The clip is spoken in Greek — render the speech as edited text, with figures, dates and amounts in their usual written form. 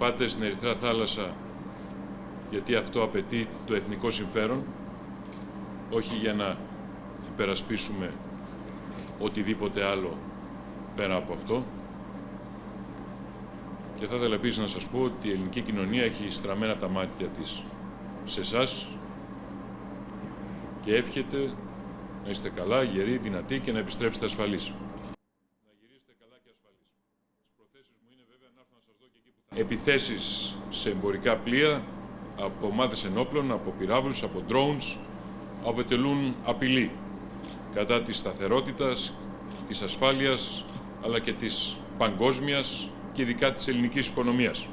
πάτε στην Ερυθρά Θάλασσα γιατί αυτό απαιτεί το εθνικό συμφέρον, όχι για να υπερασπίσουμε οτιδήποτε άλλο πέρα από αυτό. Και θα ήθελα επίσης να σας πω ότι η ελληνική κοινωνία έχει στραμμένα τα μάτια της σε εσάς και εύχεται να είστε καλά, γεροί, δυνατοί και να επιστρέψετε ασφαλείς. Να γυρίσετε καλά και ασφαλείς. Τις προθέσεις μου είναι βέβαια να έρθω να σας δω και εκεί που θα... Επιθέσεις σε εμπορικά πλοία από ομάδες ενόπλων, από πυράβλους, από drones, αποτελούν απειλή κατά της σταθερότητας, της ασφάλειας, αλλά και της παγκόσμιας και ειδικά της ελληνικής οικονομίας.